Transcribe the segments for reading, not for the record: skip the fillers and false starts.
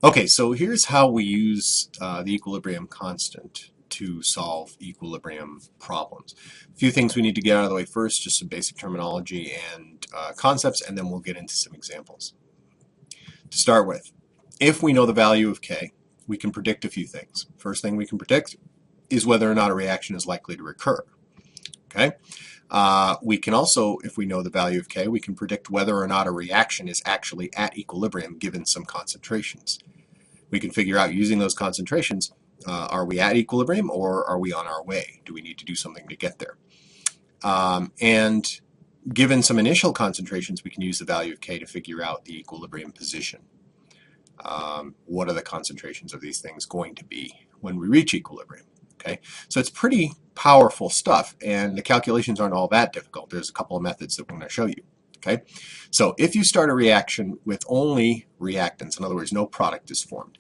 Okay, so here's how we use the equilibrium constant to solve equilibrium problems. A few things we need to get out of the way first, just some basic terminology and concepts, and then we'll get into some examples. To start with, if we know the value of K, we can predict a few things. First thing we can predict is whether or not a reaction is likely to recur. Okay. We can also, if we know the value of K, we can predict whether or not a reaction is actually at equilibrium given some concentrations. We can figure out using those concentrations, are we at equilibrium or are we on our way? Do we need to do something to get there? And given some initial concentrations, we can use the value of K to figure out the equilibrium position. What are the concentrations of these things going to be when we reach equilibrium? Okay, so it's pretty powerful stuff, and the calculations aren't all that difficult. There's a couple of methods that we're going to show you. Okay, so if you start a reaction with only reactants, in other words, no product is formed,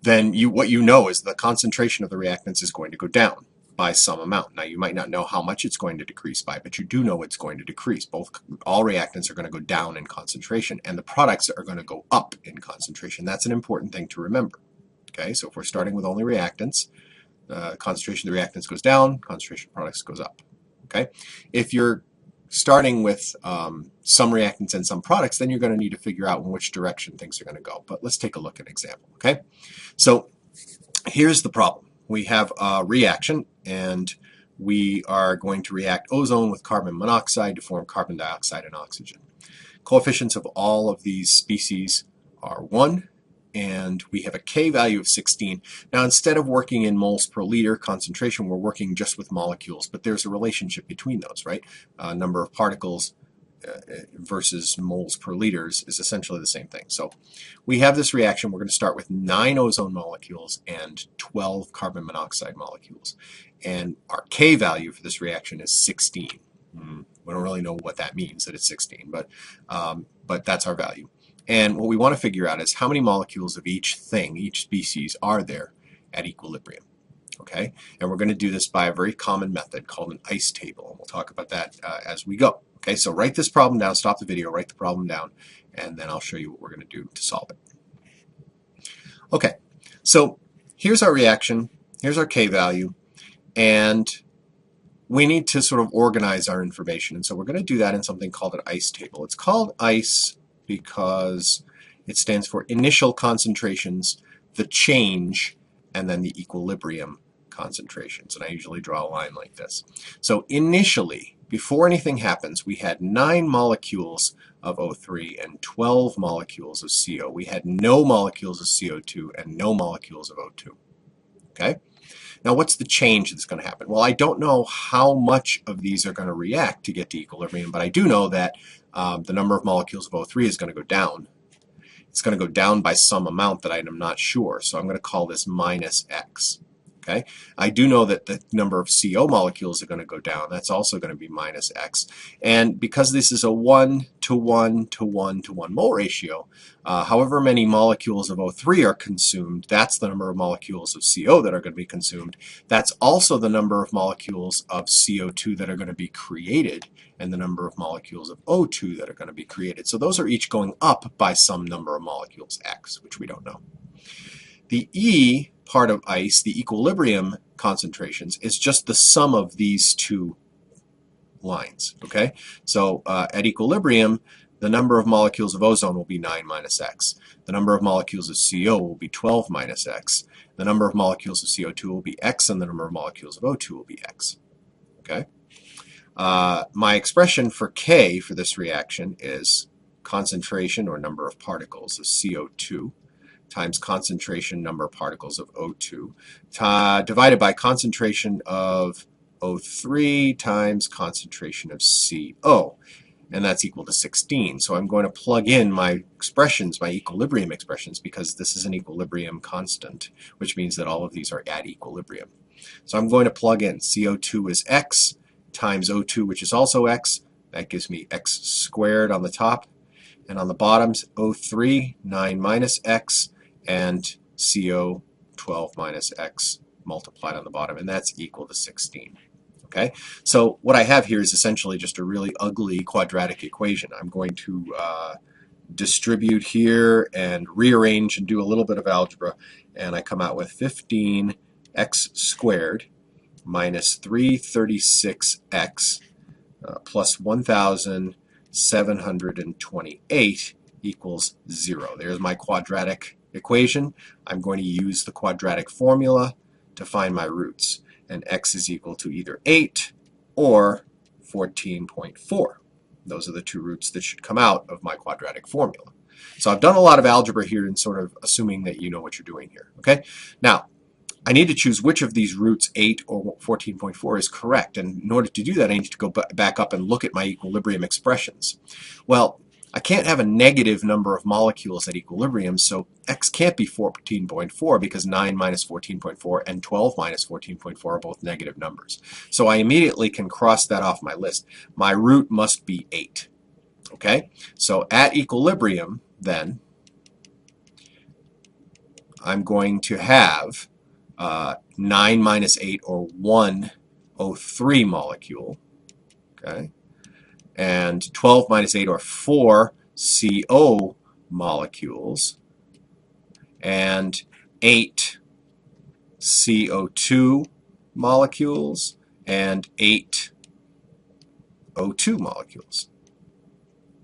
then what you know is the concentration of the reactants is going to go down by some amount. Now, you might not know how much it's going to decrease by, but you do know it's going to decrease. All reactants are going to go down in concentration, and the products are going to go up in concentration. That's an important thing to remember. Okay, so if we're starting with only reactants, concentration of the reactants goes down, concentration of products goes up. Okay, if you're starting with some reactants and some products, then you're going to need to figure out in which direction things are going to go. But let's take a look at an example. Okay, so here's the problem. We have a reaction, and we are going to react ozone with carbon monoxide to form carbon dioxide and oxygen. Coefficients of all of these species are 1, and we have a K value of 16. Now, instead of working in moles per liter concentration, we're working just with molecules, but there's a relationship between those, right? Number of particles versus moles per liters is essentially the same thing. So we have this reaction. We're going to start with 9 ozone molecules and 12 carbon monoxide molecules. And our K value for this reaction is 16. We don't really know what that means, that it's 16, but that's our value. And what we want to figure out is how many molecules of each thing, each species, are there at equilibrium. Okay? And we're going to do this by a very common method called an ice table. And we'll talk about that as we go. Okay, so write this problem down, stop the video, write the problem down, and then I'll show you what we're going to do to solve it. Okay, so here's our reaction, here's our K value, and we need to sort of organize our information. And so we're going to do that in something called an ice table. It's called ICE because it stands for initial concentrations, the change, and then the equilibrium concentrations. And I usually draw a line like this. So initially, before anything happens, we had 9 molecules of O3 and 12 molecules of CO. We had no molecules of CO2 and no molecules of O2. Okay? Now, what's the change that's going to happen? Well, I don't know how much of these are going to react to get to equilibrium, but I do know that the number of molecules of O3 is going to go down. It's going to go down by some amount that I'm not sure, so I'm going to call this minus X. Okay? I do know that the number of CO molecules are going to go down. That's also going to be minus X. And because this is a 1 to 1 to 1 to 1 mole ratio, however many molecules of O3 are consumed, that's the number of molecules of CO that are going to be consumed. That's also the number of molecules of CO2 that are going to be created and the number of molecules of O2 that are going to be created. So those are each going up by some number of molecules, X, which we don't know. The E part of ICE, the equilibrium concentrations, is just the sum of these two lines. Okay, so at equilibrium, the number of molecules of ozone will be 9 minus X. The number of molecules of CO will be 12 minus X. The number of molecules of CO2 will be X, and the number of molecules of O2 will be X. Okay, my expression for K for this reaction is concentration, or number of particles, of CO2 times concentration number of particles of O2 divided by concentration of O3 times concentration of CO, and that's equal to 16. So I'm going to plug in my expressions, my equilibrium expressions, because this is an equilibrium constant, which means that all of these are at equilibrium. So I'm going to plug in CO2 is X times O2, which is also X. That gives me X squared on the top, and on the bottoms O3, 9 minus X, and CO, 12 minus X multiplied on the bottom, and that's equal to 16. Okay, so what I have here is essentially just a really ugly quadratic equation. I'm going to distribute here and rearrange and do a little bit of algebra, and I come out with 15x squared minus 336x plus 1,728 equals 0. There's my quadratic equation. I'm going to use the quadratic formula to find my roots, and x is equal to either 8 or 14.4. Those are the two roots that should come out of my quadratic formula. So I've done a lot of algebra here and sort of assuming that you know what you're doing here. Okay? Now, I need to choose which of these roots, 8 or 14.4, is correct. And in order to do that, I need to go back up and look at my equilibrium expressions. Well, I can't have a negative number of molecules at equilibrium, so x can't be 14.4 because 9 minus 14.4 and 12 minus 14.4 are both negative numbers. So I immediately can cross that off my list. My root must be 8. Okay? So at equilibrium, then, I'm going to have 9 minus 8, or 103 molecule, okay, and 12 minus 8, or 4 CO molecules, and 8 CO2 molecules, and 8 O2 molecules.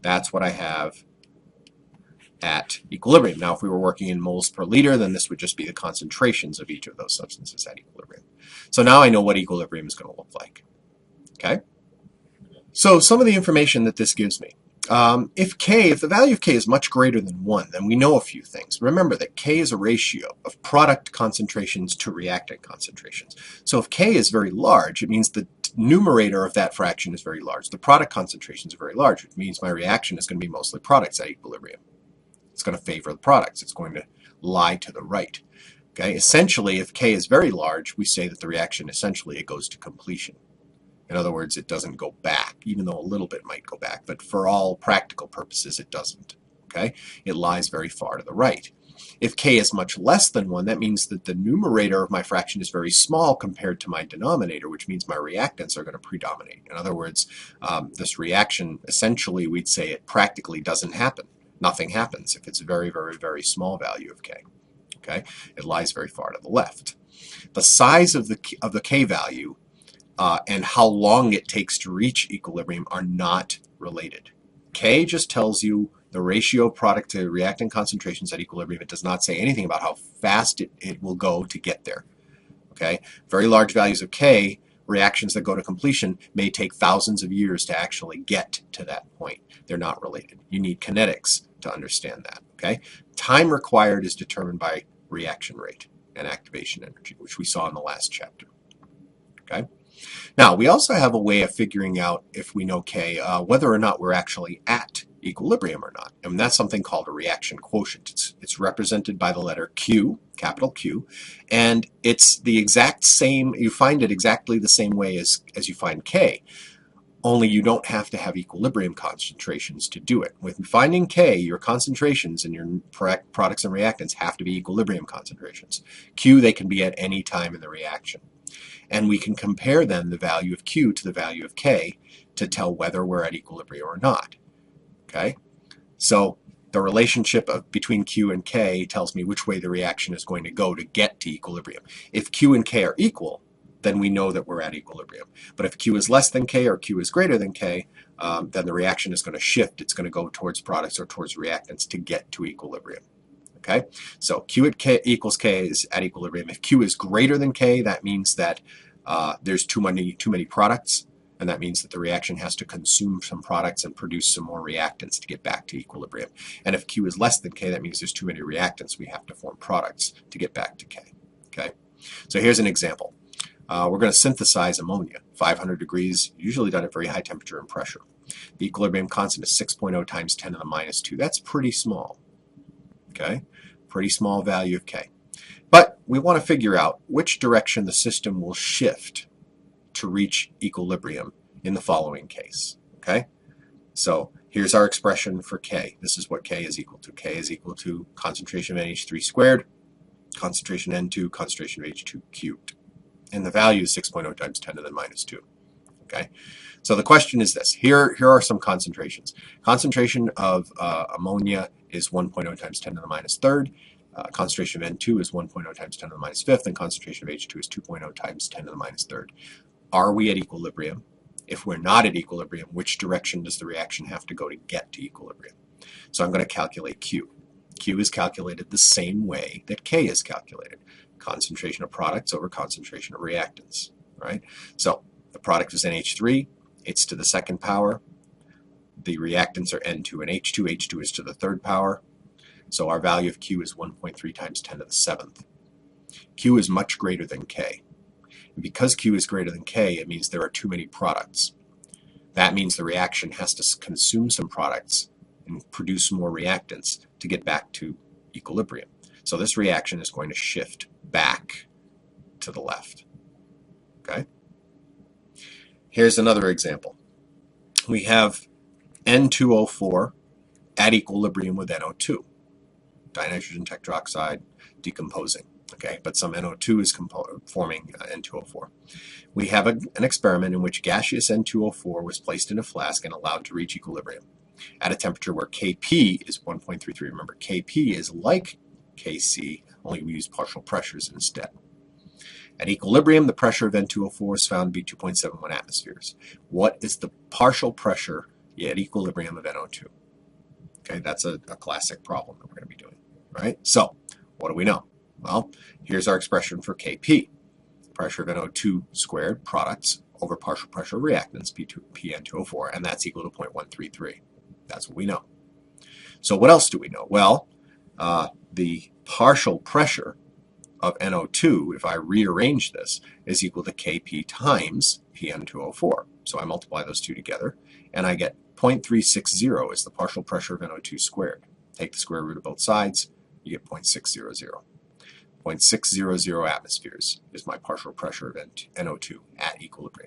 That's what I have at equilibrium. Now, if we were working in moles per liter, then this would just be the concentrations of each of those substances at equilibrium. So now I know what equilibrium is going to look like. Okay? So some of the information that this gives me. If the value of K is much greater than 1, then we know a few things. Remember that K is a ratio of product concentrations to reactant concentrations. So if K is very large, it means the numerator of that fraction is very large. The product concentrations are very large, which means my reaction is going to be mostly products at equilibrium. It's going to favor the products. It's going to lie to the right. Okay? Essentially, if K is very large, we say that the reaction essentially it goes to completion. In other words, it doesn't go back, even though a little bit might go back. But for all practical purposes, it doesn't. Okay? It lies very far to the right. If K is much less than 1, that means that the numerator of my fraction is very small compared to my denominator, which means my reactants are going to predominate. In other words, this reaction, essentially, we'd say it practically doesn't happen. Nothing happens if it's a very, very, very small value of K. Okay? It lies very far to the left. The size of the K value and how long it takes to reach equilibrium are not related. K just tells you the ratio of product to reactant concentrations at equilibrium. It does not say anything about how fast it will go to get there. Okay? Very large values of K, reactions that go to completion, may take thousands of years to actually get to that point. They're not related. You need kinetics to understand that. Okay? Time required is determined by reaction rate and activation energy, which we saw in the last chapter. Okay? Now, we also have a way of figuring out, if we know K, whether or not we're actually at equilibrium or not. And that's something called a reaction quotient. It's represented by the letter Q, capital Q, and it's the exact same, you find it exactly the same way as you find K, only you don't have to have equilibrium concentrations to do it. With finding K, your concentrations in your products and reactants have to be equilibrium concentrations. Q, they can be at any time in the reaction. And we can compare then the value of Q to the value of K to tell whether we're at equilibrium or not. Okay? So the relationship between Q and K tells me which way the reaction is going to go to get to equilibrium. If Q and K are equal, then we know that we're at equilibrium. But if Q is less than K or Q is greater than K, then the reaction is going to shift. It's going to go towards products or towards reactants to get to equilibrium. Okay? So Q at K equals K is at equilibrium. If Q is greater than K, that means that there's too many products, and that means that the reaction has to consume some products and produce some more reactants to get back to equilibrium. And if Q is less than K, that means there's too many reactants. We have to form products to get back to K. Okay? So here's an example. We're going to synthesize ammonia, 500 degrees, usually done at very high temperature and pressure. The equilibrium constant is 6.0 times 10 to the minus 2. That's pretty small. Okay? Pretty small value of K. But we want to figure out which direction the system will shift to reach equilibrium in the following case. Okay? So here's our expression for K. This is what K is equal to. K is equal to concentration of NH3 squared, concentration N2, concentration of H2 cubed. And the value is 6.0 times 10 to the minus 2. Okay, so the question is this. Here are some concentrations. Concentration of ammonia is 1.0 times 10 to the minus third. Concentration of N2 is 1.0 times 10 to the minus fifth, and concentration of H2 is 2.0 times 10 to the minus third. Are we at equilibrium? If we're not at equilibrium, which direction does the reaction have to go to get to equilibrium? So I'm going to calculate Q. Q is calculated the same way that K is calculated. Concentration of products over concentration of reactants, right? So the product is NH3, it's to the second power. The reactants are N2 and H2. H2 is to the third power. So our value of Q is 1.3 times 10 to the seventh. Q is much greater than K. And because Q is greater than K, it means there are too many products. That means the reaction has to consume some products and produce more reactants to get back to equilibrium. So this reaction is going to shift back to the left. Okay? Here's another example. We have N2O4 at equilibrium with NO2. Dinitrogen tetroxide decomposing. Okay, but some NO2 is forming N2O4. We have an experiment in which gaseous N2O4 was placed in a flask and allowed to reach equilibrium at a temperature where Kp is 1.33. Remember, Kp is like Kc, only we use partial pressures instead. At equilibrium, the pressure of N2O4 is found to be 2.71 atmospheres. What is the partial pressure at equilibrium of NO2? Okay, that's a classic problem that we're going to be doing, right? So, what do we know? Well, here's our expression for Kp. Pressure of NO2 squared, products, over partial pressure of reactants, Pn2O4, and that's equal to 0.133. That's what we know. So what else do we know? Well, the partial pressure of NO2, if I rearrange this, is equal to Kp times Pn2O4. So I multiply those two together, and I get 0.360 is the partial pressure of NO2 squared. Take the square root of both sides, you get 0.600. 0.600 atmospheres is my partial pressure of NO2 at equilibrium.